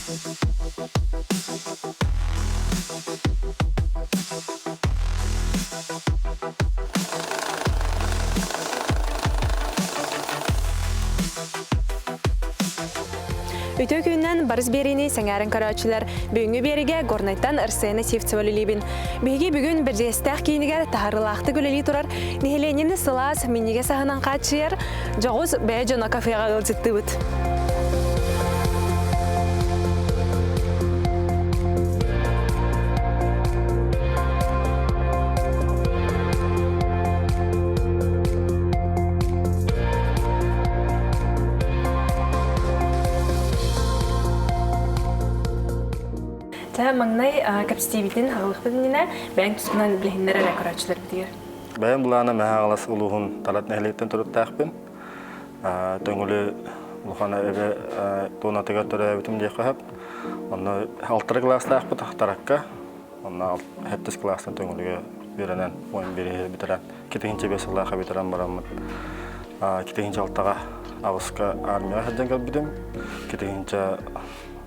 Ütö gündən barız berini sengərin karaçılar büyüngü beriге горнайттан ырсыны севцевалилибин. Биги бүгүн bir жестах кийинигер тахарылақты гөлели турар. Нехеленини сылас минниге сахынан качыр. Жогуз бе жона кафега ылжыттыбыт. Маңнай капситивитин хагылыктыгына бәң тускунан билһиннәр рекордчылар битер. Бәң булана мәгалас улугун талат нәһлектен туруттакпын. Төңүлү улухана эбе тонатыга төрө битим дип кахап. Аны 6 класстакпы тахтаракка. Аны 7 класстан төңүлүгө беренен ойын бере битерен. Кетигинче бесыллаха битерен бараммын. Кетигинче алтага авыска армияга хаҗанга битим. Кетигинче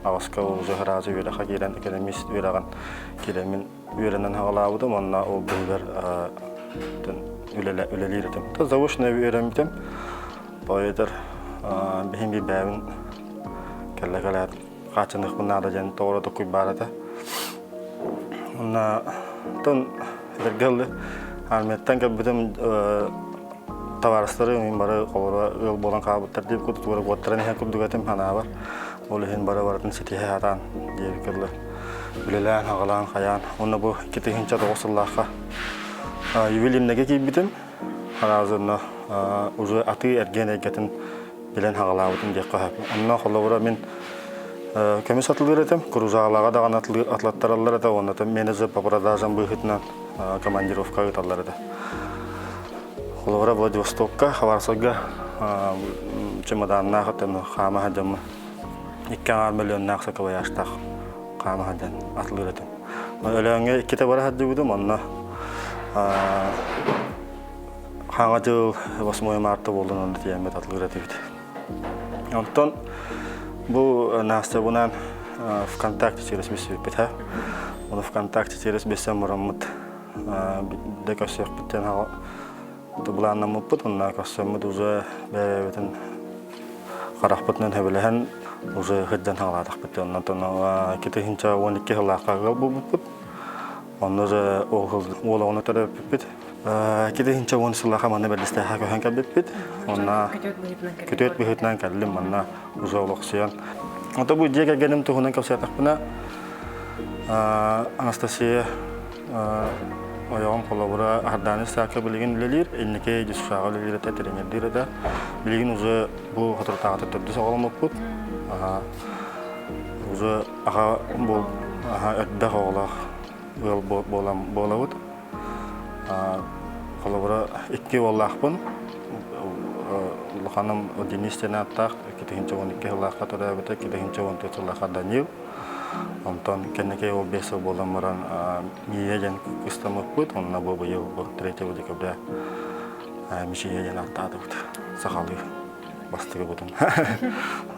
Аваска уже разы вера хагиран экономист вераган киремин веренен хагалабыдым онна ол билбер үлелердим. Та завошна веремдим. Поэтер бихимби бәвин келлегелер качынык бунада жан тоорото куй барата. Онна тон бергелли армияттан кебдим таварыстары мен бары колора ыл болан кабыттар деп кутура готтаран ха кудугатым хана бар. Олehen bara-baratan setihe hatan diyebilirler. Bileler hagalan kayan. Onu bu kitihince doğusullahka. Yüvelimdeki gibidim. Harazırna uzu atı ergen egetin bilen hagalavudum diye kahap. Onunla kolabora men kömüs atılır edim. Kuruzağlağa da atlattarallar da onu da menezi paparadazan bıhıtından komandirovka gıtallar da. Kolabora Vladivostokka, Havarsogga çemadanına hattını xama hacamı. 2 milyon naqsa kavayaştaq qamadan atılırdım. Ölenge ikite bara hadjudum onna. Hangajıl basmoy martı boldan onda diyemet atılırdı. Ondan bu nasta bunan VKontakte через бисипет. Оны VKontakte через бисем muramut dekasyak biten ha. Тобуланна мупут онна кассамы уже бетен карахпытнан хебелен уже хыддан халадык бит оннан тона китехинча 12 хылакка булбут онны же олоны төрөп бит китехинча 10 сылака мана берлисте хака ханка бит онна көтөт бихетнан каллым манна уже олоксуян ото бу жеге генем тухунан капсатакпына Анастасия Oyağım kolabora ardani saka bilgin lelir inneke jisfaga lelir teterendir da bilgin uzu bu hatırtağıtı tördü sağlamapıt uzu aha bol aha edda oğlaq bolam bolawut kolabora ikki oğlaqpın Hanım Denistene attaq ketehince 12 oğlaqqa törəbətə ketehince 14 oğlaqqa Daniel Ondan kendine o besi bolanmaran miyeyen istemek bud, onunla bu yıl bu 3 dekabrda miyeyen artadı bud, sakalı bastığı budun.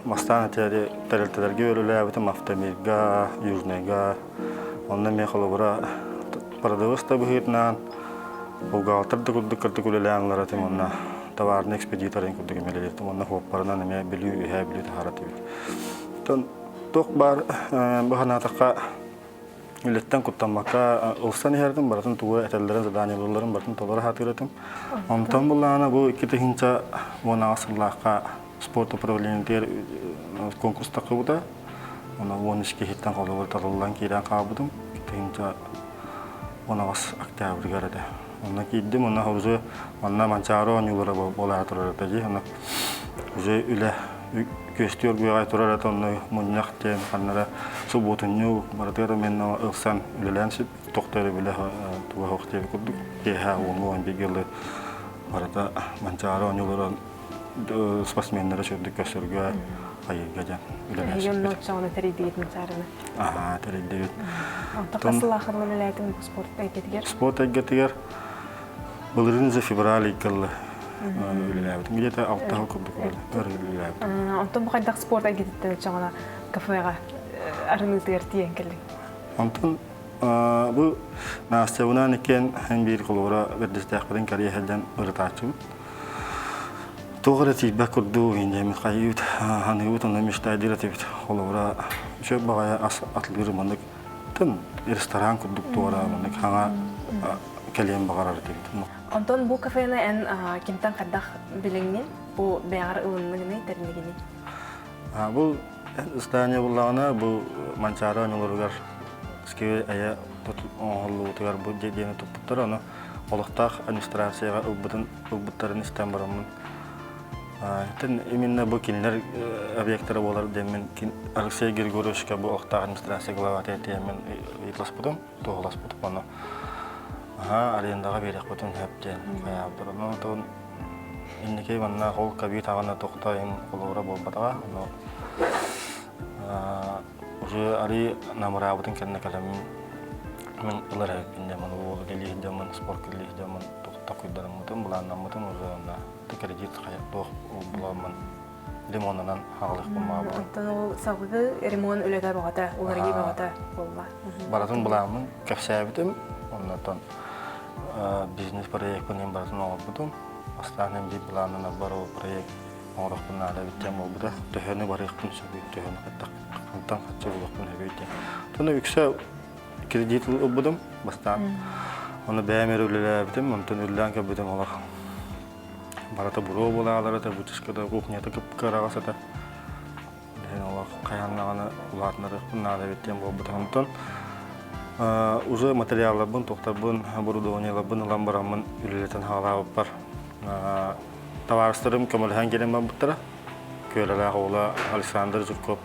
Mastan teri terelteler görüler, bütün Maftamirga, Yuznega, ondan mekalı bura paradavısta bihitnan, o galtırdı kurduk kulelanlar atim onunla tavarın ekspeditörün kurduk emelerdi, onunla hopparından eme biliyor, biliyor taharatı bud. Tok bar bahana taka illetten kutlanmakka olsan herdim baratın tuğra etellerin zadaniyalların baratın tolara hatırladım. Ondan bulana bu iki tehinca ona asırlaka sport upravleniyer konkurs takıbıda. Ona 12 hittan kalıver tarılan kiran kabıdım. Tehinca ona as aktif garada. Ona gittim ona havuzu ona mançaro nyulara bola hatırladı. Ona uze üle Köstüyor güya turar atanı munyakten kanlara subutunyu maratera men ılsan ülelensip doktora bile tuva hoqteli kurduk keha onu bigeli marata mançara onyulara spasmenlere çördük köstürgü ayıgacan ülelensip yonno çağına teridiyet mançarana aha teridiyet Taqasıl axırlı üleletin bu sportda egetiger sport egetiger bulurunca fevral ikkalı ülelebdim. Gide de altta kurduk ülelebdim. Ondan bu kadar sport egetitte çağına kafaya арынытыр тиен келин. Онтон bu nastavuna niken hem bir kolora verdesteklerin kariyehelden ırtaçım. Doğru feedback kurdu ince mi kayıt hani utanı müştahidire tebit kolora şu bagaya atılır mandık tın restoran kurduk doğru mandık hana kelem bagarar tebit. Onton bu kafene en kimten kaddak bilingin bu beğer ılınlığını terinigini. Bu İspanya bullağına bu mançara oynulurlar. Ski aya oğlu tutar bu dediğini tuttular onu. Oluktak administrasiyaya ubutların istembaramın. Ten eminne bu kinler obyektleri olar demin kin Alexey Grigoryoshka bu oluktak administrasiya glavat etemen itlas budum, toğlas budum onu. Aryandaga berek butun hepten kayaptır. Onu ton inneke manna kol kabi tağına toqtayın kolora bolbataga onu. Уже ари намрабытын кенне калам мен улар хепинде мен ол делиһде мен спорт делиһде мен токта куйдарым мутын буланнамытын уже на кредит хая тох буламын лимоннан хаглык булмабы. Онтон ол сагыгы ремонт үлегә багата, уларга багата болла. Баратын буламын кәфсәбитим, оннан бизнес проектын баратын албытым. Астана бит буланна бару проект орохтун ада биттем болбуда. Төһөнү барыктын сөбүт төһөнү каттак. Онтан качылыктын хөбөйдө. Туну үксө кредит албыдым бастан. Оны бәмер үлеләбитим, онтан үллән кебитим алар. Барата буроо булалар да бутышкада кухнята кыпкарагасата. Мен алар каяннаганы улатнарыктын ада биттем болбуда. Онтан уже материалларбын, токтарбын, оборудованияларбын ламбарамын үлелетен халабы бар. Товарыстарым көмөлһән келем баптыра. Көйләләр ола Александр Жуков,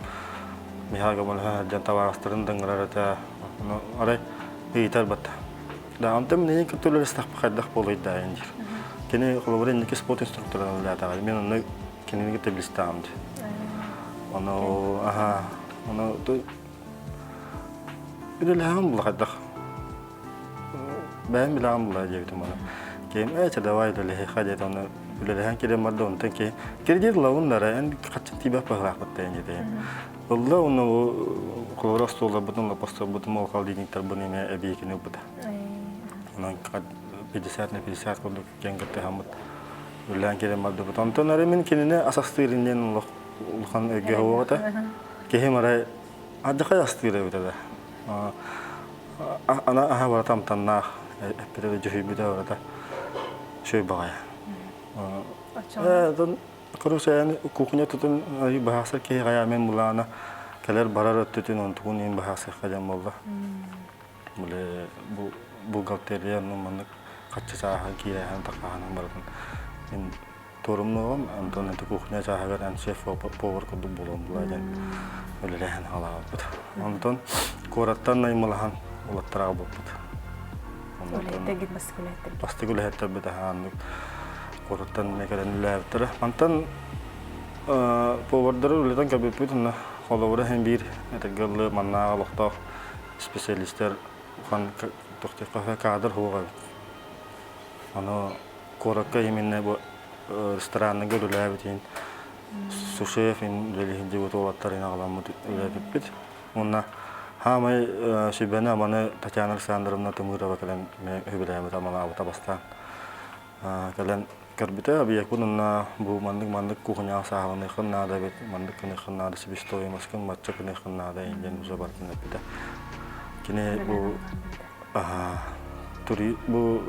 Михаил Гамалхан жан товарыстарын дыңгырарата. Ну, арай ыйтар бат. Да, антым нен көтөлөр стак кайдак болой да инжир. Кене колобрен неке спорт инструкторын лата. Мен аны кенеге теблистам. Оны то үлеләһәм булгадак. Бәм билам була дигән мана. Кем давай дәле хәҗәт аны үлеләһән килә мадон тәки. Кредит лавыннары эн качып тибә пахлак бәттән диде. Алла оны колорастолла бутын лапаста бутын мал халдиниктер буны ме әбикене бут. Онан 50 на 50 кодык кенгәтә хамыт. Үлән килә мадон бутан тонары мен кенене асастырыннан лухан гәвата. Кехемара адыка ястыры бит. Ана баратам танна эпиде җөһибидә барата. Шөй багая. Дан корусаяны кухня тутун ай бахаса ке гая мен булана келер барар өттүн онтугун ин бахаса кадам болду. Буле бу галтерия нуманы качча саха кие хан такахан баратын. Мен торумногом антон эти кухня сахаган шеф повар коду болом буладан. Улехан халабыт. Антон кораттан наймалхан улаттарга болбут. Улеттегит баскулеттер. Бастыгулеттер бетахан кораттан мекерен ләптер. Антон повардар улетан кабепутна холовра һәм бир этегелле манна лохта специалисттер хан тохтыка кадр хуга. Аны коракка именно бу ресторанны гөләбитин сушеф ин делихинде готоваттарына аламыт үләбит. Онна хамай шибена маны Татьяна Александровна Тимурова кален хөбеләме тамана абастан. Кален карбите абиякунна бу мандык кухня саханы хынна да бит мандык хынна да себестой маскын матча хынна да инген уже бартын бит. Кине бу тури бу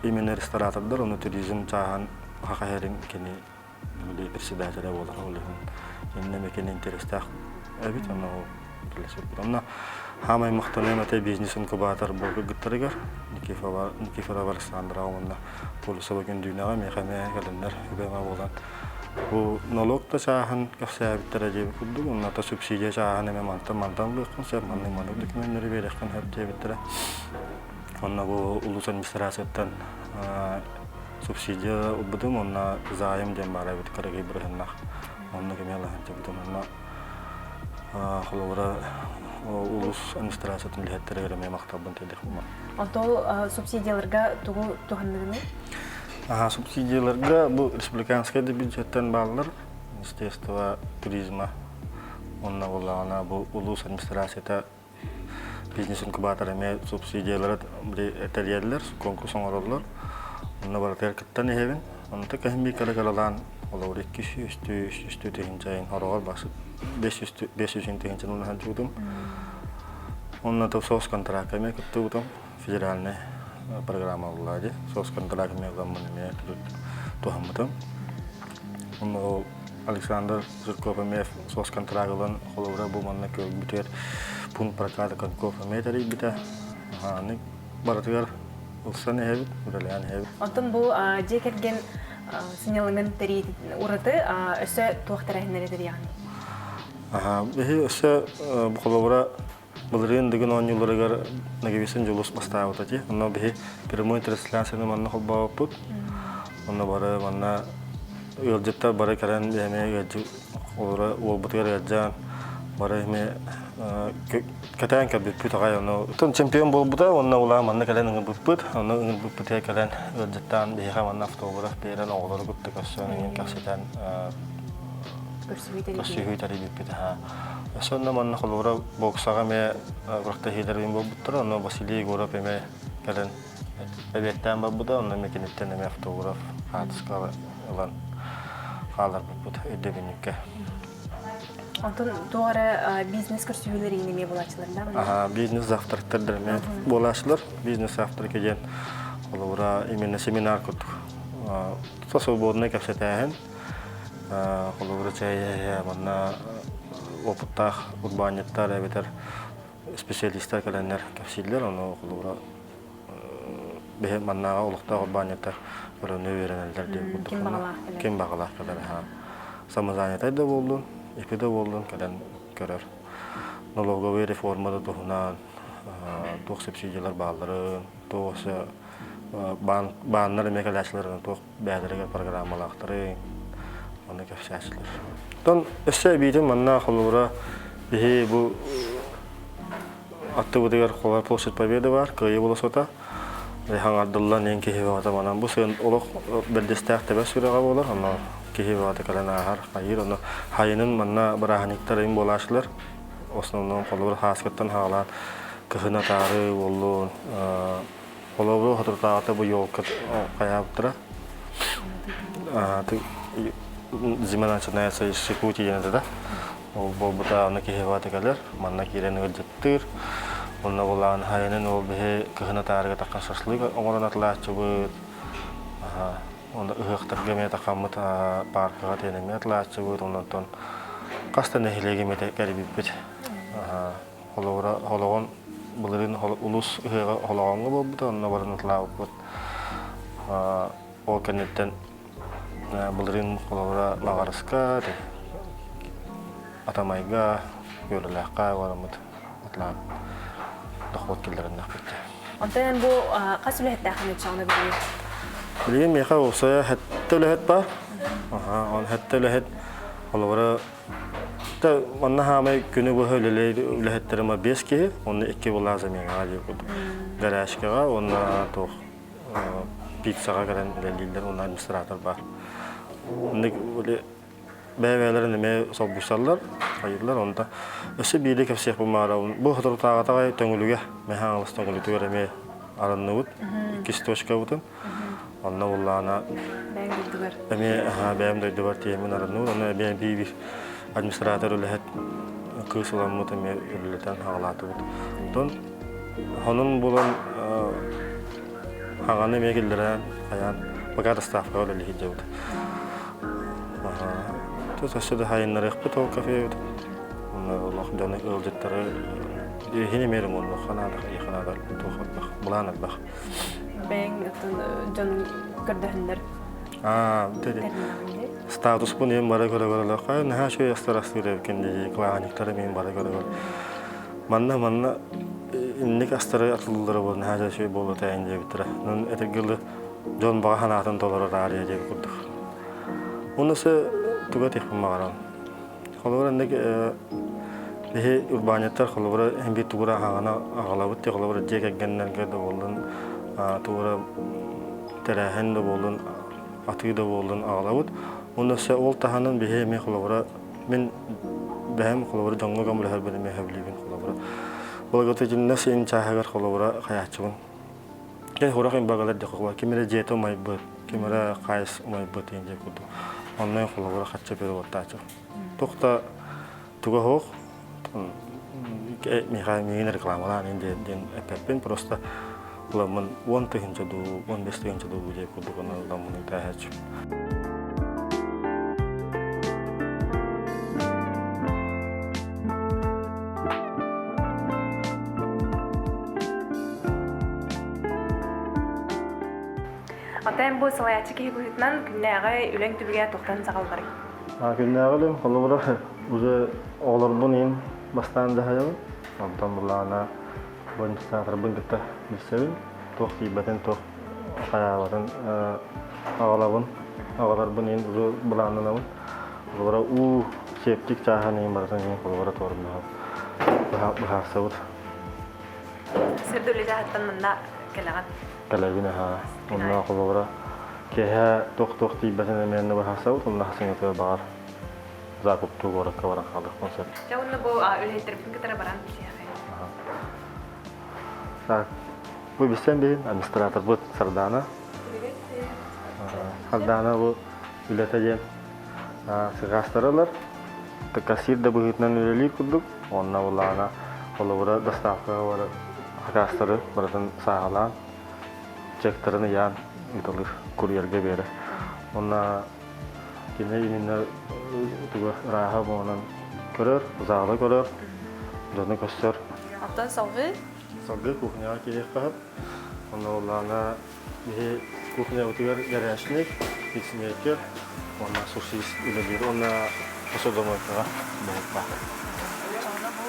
именно ресторатордар оны туризм чахан хакаярын кине били председателя болар олын. Инне мекен интерестах абит аны Онна хамай мактанемате бизнесин кубатар болго гыттарыгар Никифорова Александра онна полисова күндүнага механе календар үбема болан. Бу налогта чахан кафсабиттер жеп кудду, онна та субсидия чахан эме мантан лыккын сеп манны документтери береккен хептебиттер. Онна бу улус администрацияттан субсидия убдым, онна зайым дем бара бит карагы биреннах. Онна кемела хептебитен онна холовра улус администрациясын лехеттерге ме мактабын тедик булма. Антол субсидияларга тугу тухандыгыны? Субсидияларга бу республиканский бюджеттен баллар, Министерство туризма Онна боллағана бұл улус администрацията бизнес инкубаторы субсидиялары әтәлиялар, конкурс оңырылар. Онна баратыр кіттен ехевен. Онта кәхімбей кәлі-кәлілан олауыр 200-300 тегін жайын орағар басып 500 тегін жайын ұнахан жүгдім. Онна тәу соғыз контракт әме күтті ұтым федеральный программа олады. Соғыз контракт әме ғамын әме тұхам ұтым. Онна ол Александр Жирков әме соғыз контракт олан қолауыра бұл манна көк бүтер пункт проката конков әме тәрі біті. Баратығар ұлсан әйбіт, үрәлән әйбіт. Онтон бұл жекерген сынелыңын тәрі ұрыты өсі туақтар әйінлері тәрі яғын? Бәхі өсі бұқылауыра бұлырын дүгін 10 жылырығар нәгебесін жолыс бастағы өтәте. Онна бәхі прямой трансляцияны манна қолбағы бұд. Онна бары манна ұйылжыптар бары кәрән бәхіме олыра ол бұтығар әджан бары әме кәтән кәбіп бүт ағай. Тон чемпион бол бұта, онна ола манна кәлән үңір бүт бүт. Онна үңір бүт бүт кәлән ұйылжыттан бәхіға манна автобырық бәйрән оғылары күтті көссен үңін кәсетен көссүйі тәрі бүт бүт. Сонна манна қолуыра боксаға ме құрақта хейлер бен бол бұттыр. Онна Василий Горов әме кәлән әбеттен бар бұта. Онна мекенеттен әме автограф қатысқа ұлан қалар бүт бүт өйдебенікке. Онтон doğru biznes kürsüleri ineme bulaşçılarında mı? Biznes завтрактар мен bulaşçılar. Biznes завтрак eden олауыра именно семинар күттік. Свободный кәпсетәйін. Олауыра чайя, манна опыттақ, урбанеттар, әбетер специалисттар кәләнер кәпсейлер. Оны олауыра маннаға олықтақ урбанеттар көріні веренелдер деп күттік. Кем бағалақ кәлер. Самозанятay да болдың. Епеде болдың кәлән көрір. Налоговый реформада тұғынан, тоқ субсидиялар бағаларын, тоқсы бағынлар әмек әләшілерін тоқ бәдірігі программалақтары, оны көпсәшілер. Тон өсі бейдім манна қолуыра бейі бұл атты бұдығар қолар площадь победы бар, көйі болы сота. Рейхан ардыллан ең кехе бағата манан бұл сөйін олық бірдестәқ тәбәс сүріға болар, кехе бағата кәлән ағар қайыр. Оны хайының манна бірағаниктар ең болашылар. Основном қолуыр хаскеттен хағалан көхіна тары болуын. Қолуыр ғатыртағаты бұл елкі қаяптыра. Зимана чынайса шикути енеді да. Бұл бұта оны кехе бағата кәлер. Манна керені ғылжеттір. Онна болан хайының ол бе көхіна тарыға таққан шашлық оңырын атылатшы бұд. Онда ұғықтарға мет ақамыт паркыға тенеме атылатшы бұд. Ондан тон қастан әхілеге мет кәрібіп бұд. Холоғын бұлырын ұлыс ұғыға холоғанғы бол бұд. Онна барын атылауып бұд. Ол кәнеттен бұлырын холоғыра мағарысқа, атамайға, көріләққа барымыд атылауып. Доход келдеріннақ бітті. Онтан бұл қас үләхетті ақымет шағына білген? Білген меқа олсая хәтті үләхет бар. Он хәтті үләхет олығыра манна хамай күні бұғы үләхеттеріма 5 кеге, оны 2 бұлаза мен ғали өкіді. Гәрәшкеға, оны тоқ пиццаға кәрен үләлейлер, оны администратор бар. Бәйбәлерін әме сол бұсалар, қайырлар, онда өсі бейді кәпсек бұмара. Бұл құтыр тағатағай төңіліге, мәхен аңылыс төңілі түгер әме арынны бұд, 2 точка бұдын. Онна ұллағына бәйім дөйді бар тиемін арынны бұд. Онна бәйім бейбір администратор үліхет күс ұлан бұд әме үлілетен ағалаты бұд. Оның бұлын ағаны әме келдірен қаян бағар ставқа өлі хеджі бұд. Төсәседі хайынлар еқпі тоқ кафе өді. Олық жаны өлжеттері ехіне мерім оны қанадық, еқанадық, тоқытбақ, бұланыр бақ. Бәң жан көрдіхіндер? Статус бұн ең бары көрі-көрілі қай, нәға шөй астыр-астыр өкенде клағаниктары мен бары көрі-көрі. Манна, иннік астыры атылылары бұл нәға шөй болу тәйін де біттірі. Нұн әтіргілі жон баға қанатын толары рария деп күрдік. Онысы туға текпін мағарам. Қолығыр әндік бейі урбанеттар қолығыр әмбей туғыра ағана ағалабыт те қолығыр жек әгеннерге де болдың, туғыра тәрәхен де болдың, атығы да болдың ағалабыт. Онысы ол тағанын бейі мен қолығыра мен бәһәм холобра жоңго гамлы һәр бер мәһәблибин холобра. Болготы җиннә сен чаһагар холобра хаячын. Кай хоракын багалар дәкыгла кимере жето май бит, кимере кайс май бит инде куду. Оннан холобра хатча бер ваттачы. Тохта туга хох. Михаил мин рекламалар инде ден эппен просто ламын 10 тыгынча ду 15 тыгынча ду bude куду гана ламын тахач. Атайм бу салаячы ки гүтнән күннәгә үләң түбегә токтан сагалдырый. Күннәгәлем холобра уже олар бунин бастан дәһәлем. Антон булана бонстан рабын гитә мисәл тохти бәтен тох хаяватын агалар бунин уже буланнан холобра у септик чаханы барсан холобра торна. Баха саут. Сирдүле җәһәттән монда кәләгән. Кәләгенә ха. Онна холобра кеһә тохти бәтен менә баха саут, онна хасыңа бар. Закуп тугора кавара халык концерт. Жауны бу үләйтер бит китәре баран бишәгә. Так. Бу бисен бин администратор бу Сардана. Сардана бу үләтәҗән. Сыгастыралар. Такасир да быгытнан үләли кудук. Онна булана холобра доставка бар. Хагастыры бардан сагалан. Чектерне ян италыр курьерге бере. Онна кине иннер туга раха монан көрөр, залы көрөр. Даны көстөр. Аттан саугы. Саугы кухняга кире кап. Онна улана бе кухня утыгар гаражник, пицмейкер. Онна сушис үлелер, онна посудомойкага бәйт бар. Жауны бу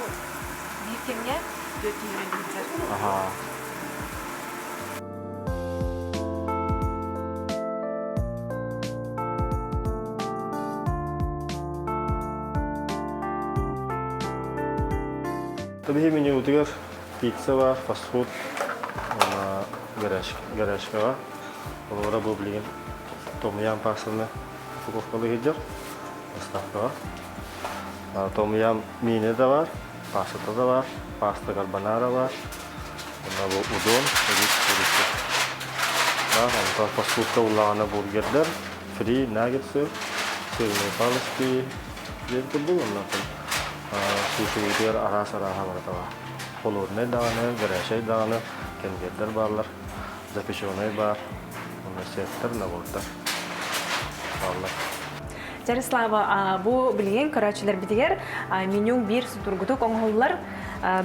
бикемгә дөтүрен дитер. Аха. Tabii menü utgar pizza var, fast food, garajka var. Onlara bu bilgin tom yum pastasını ufaklığı gidiyor. Dostavka var. Tom yum mini de var, pasta da var, pasta carbonara var. Onlara bu udon, turist. Onlara fast food'da ullanan burgerler, free nuggets, sırrı palıski, diye kudu onlardan. Sushi videolar ara-ara var. Olur ne dağını, garajay dağını, kendiler barlar, zapishonay bar, onlar setler ne burada. Barlar. Жарислава, бу билген карачылар битигер менюң бир тургутук оңголлар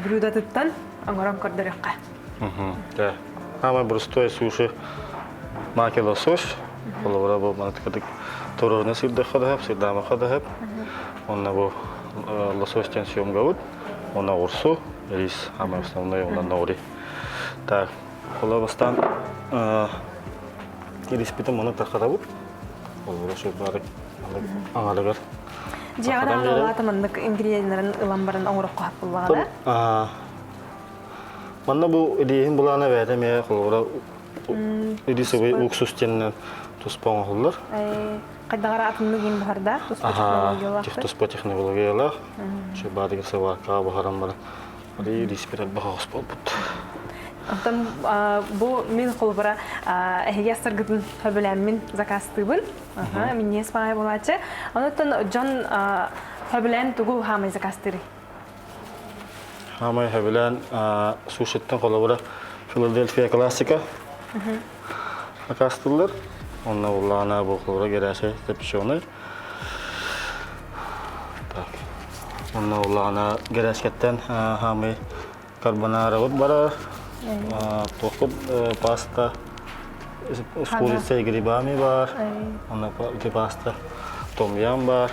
брюдатыттан оңорон көрдөрөккө. Да. Ама простой суши маки лосось. Олора бу маткадык торона сирде хадап, сирдама хадап. Онна бу лососьтен съемгавут. Она урсу, рис, ама основной она нори. Так, холобастан рис питом она тахадавут. Олора шубарык. Аңалыгар. Жаган алатымындык ингредиентлерин ыламбарын оңорок кап булган да. Манна бу идеян булана вәдеме холора рисовый уксустен туспоң холлар. Кайдагара атымдыгын барда туспо туспо технологиялар. Шубадыгы савака бахарам бар. Али респират бахас болбут. Антон бу мен холбара эхиястар гытын хөбөлән мен заказтыбын. Мен не спай булачы. Онтон жон хөбөлән тугу хамай заказтыры. Хамай хөбөлән сушиттен холбара Филадельфия классика. Заказтылар. Онна улана бу холбара герәсе запишоны. Так. Онна улана герәскәттән хамай карбонара вот бара. Тохот паста с курицей и грибами бар. Она паста том ям бар.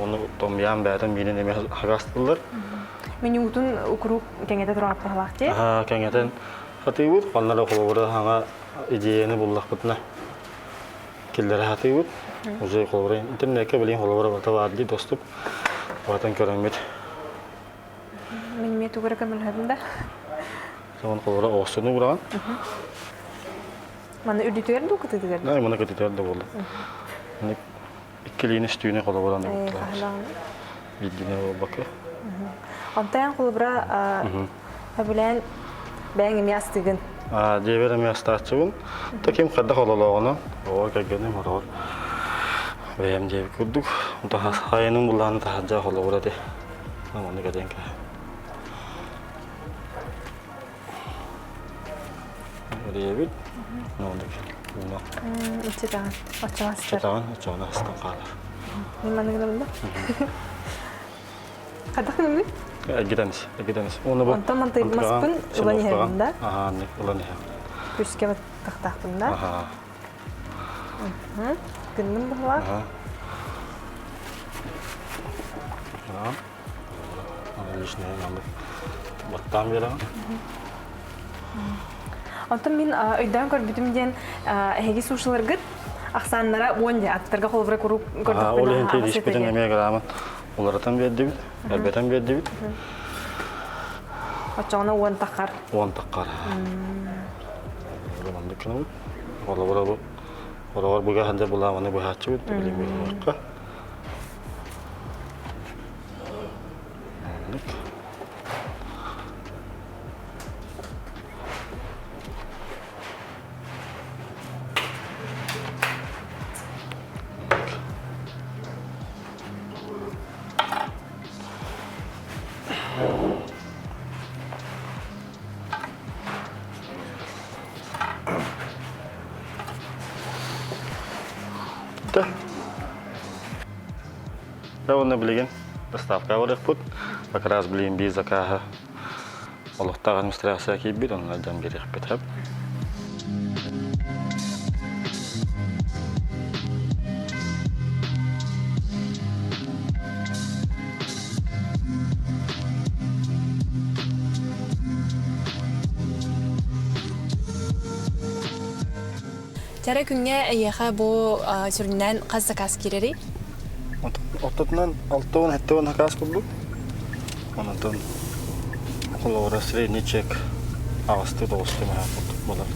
Он том ям бәрін менен еме хагастылар. Меню утун укрук кеңете турап калакчы. Кеңетен хатыйбыт. Оннары холбара хаңа идеяны буллак бутна. Келдері хатыйбыт. Уже холбара интернетке билен холбара бата барды доступ. Ватан көрәмет. Мен метугара камелһәдендә. Zaman kolora olsun uğran. Mana üdütüyer de okutuyor. Ne, mana kötüler de oldu. Ne ikiliğin üstüne kolora ne oldu. Bilgine o bakı. Антаян кулбра абулан бәңем ястыгын. Деберем ястачыбын. Таким кадда холологону. О кегенем орор. Бәем деб күрдүк. Унта хайының буланы тахажа хологора де. Аманы гаденка. Дебит. Нондык. Ичетан. Ачастыр. Чатан, чона хастан калар. Ниманы гында? Кадакны? Гиденис. Оны бу. Антон мантыймаспын уланы хәрендә. Не, уланы. Күскә тахтахтында. Ага. Гынның була. Ага. Лишнее надо. Баттан берем. Антон мин өйдән көрбүтүм ден һеги сушылар гыт аксаннара онда аттарга холбра куруп көрдүк. Олен тедиш битен эме грамат. Олардан берди бит. Әлбәттән берди бит. Ачана он такар. Он такар. Романды кыны. Олар буга ханҗа була, аны бу хачы бит, билем бит. Я он наблюден. Доставка вот пут. Как раз блин без заказа. Олохтар администрация кибит, он на дом берег Петров. Тәрә күнгә яха бу сүрнән каз заказ кирери. Оттотнан 6-7 заказ кылдык. Андан холора средний чек авасты досты мага булар.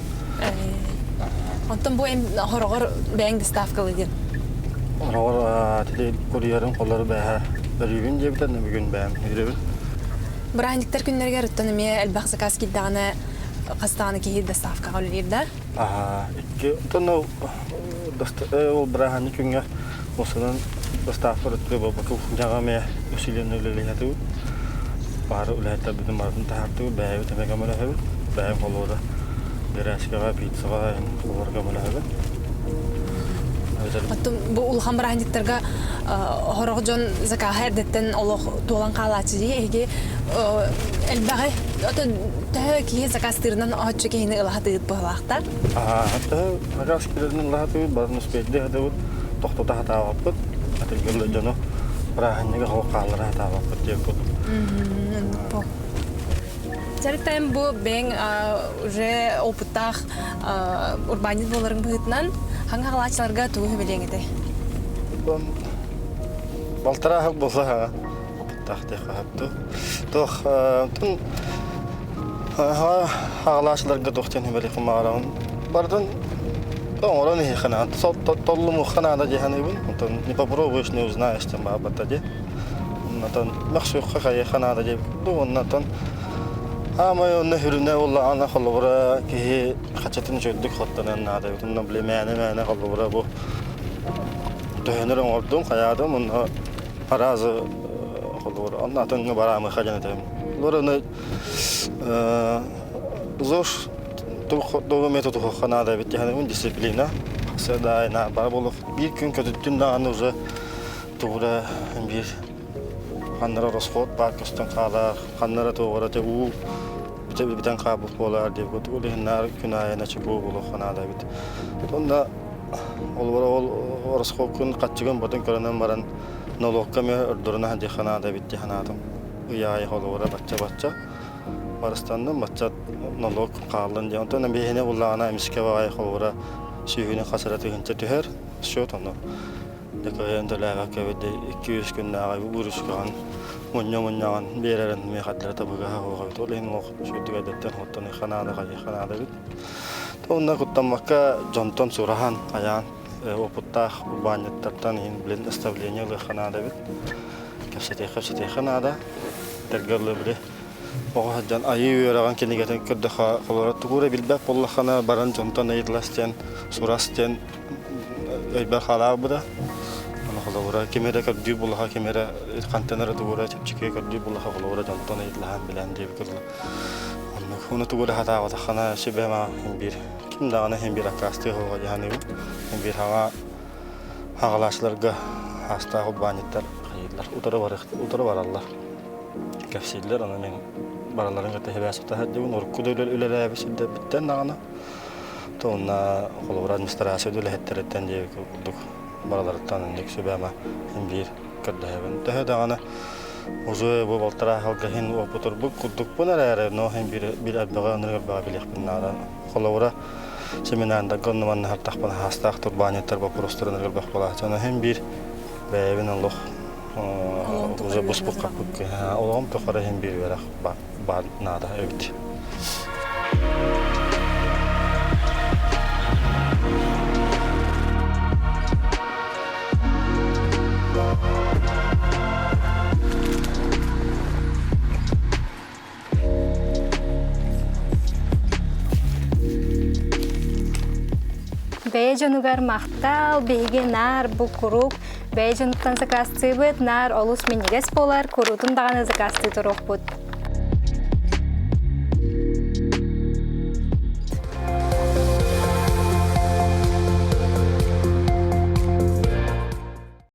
Антон бу эм хорогор бәң доставкалы дин. Хорогор тиле курьерин коллары бәһә берүгүн жебитен бүгүн бәм йөрөбүн. Бирандиктер күннәргә рөттән ме әлбәх заказ килдәгәне кастаны ки доставка гөлләрдә. Икки тонно ул браханы күнгә осынан доставка рөтле баку жагаме усиленеле яту. Бары улайта бидин мардын тарту бәйү тәмәгә мәләһә. Бәйү холора. Берәскәгә пиццага оларга мәләһә. Антон бу ул хамбарандиктерга хорогжон закаһар деттен олох толан калачы диге элбәгә ата тәки закастырдан ачы кейне илахты булакта. Закастырдан илахты барны спедде хәдә тохтота хата вакыт. Атылгылы җаны браханга хокаллар хата вакыт дип. Жарыктан бу бен уже опытах урбанизм боларын быһытнан ханга калачларга тугы белеңеде. Балтара булса опытах дип хатты. Тох тун калачларга тохтен беле кымаран. Бардан он не хана, толлому хана да жаханыбын. Тун не попробуешь, не узнаешь, там бабатаде. Натан махсух хая хана да жеп. Оннан Ama onu hürüne ola ana kolubura ki kaçatın çöldük hottanın nada bütün bilmeyene kolubura bu dönürüm oldum hayadım onu arazı kolubura ondan baramı hacanetim. Lorunu zor doğru metodu kanada bitti hani disiplina seda na barboluk bir gün kötüttün daha anıza doğru bir kanlara rosfot bakıştan kala kanlara doğru da u biten kabul bolar diye götü lehinler günayına çıbı bulu kanada bit. Onda ol rosfokun kaçıgan batın körenen baran nolokka me ördürüne hadi kanada bitti hanadım. Uyay holara bacca Barıstandan bacca nolok qalın diye ondan behine bullana miske vay holara sühüne hasarati hince tüher şot onu. Dekayendalaga kevde 200 günnaga buruşkan Munyan bereren me hatlar tabuga hawa tolen mo şutuga detten hottan xanada bit. Tonna kuttamaka jonton surahan ayan oputta banyak tartan in blend establenya le xanada bit. Кепсетеха нада. Тергелле бире. Ого жан айы өраган кенигетен кырды холора тугура билбек боллахана баран жонтон эйдластен сурастен өйбер халабыда. Аны холора кемере кырды булаха кемере контейнер тугура чипчике кырды булаха холора жонтон эйдлахан билен деп кырды. Аны тугура хата ватахана шибема бир ким дагана хем бир акасты хога жаны бир хагалашларга хаста хоббаниттар хайырлар утары бараллар. Кәфсилләр аны мен бараларын гата хәбәс тәһәддүн уркуда үләләбе сидә биттән нагана. Тонна холора администрация дөле хәттерәттән дип курдук. Баралардан ник сөбәмә бир кырдәбен тәһәдәгана. Уже бу балтара халгын опытыр бу курдук бунарары но һәм бир абдаганы бар билек биннара. Холора семинарда гоннман хаттахпан хастах турбанеттер ба просторын бак була. Жана һәм бир бәйбен Аллаһ уже боспок капык. Олам тохара һәм бир верах бар нада эвит. Бәйжанугар мақтал, бейге нар, букурук, бәйжануктан закасты бұд, нар олус менегес болар, көрутын дағаны закасты тұруқ бұд.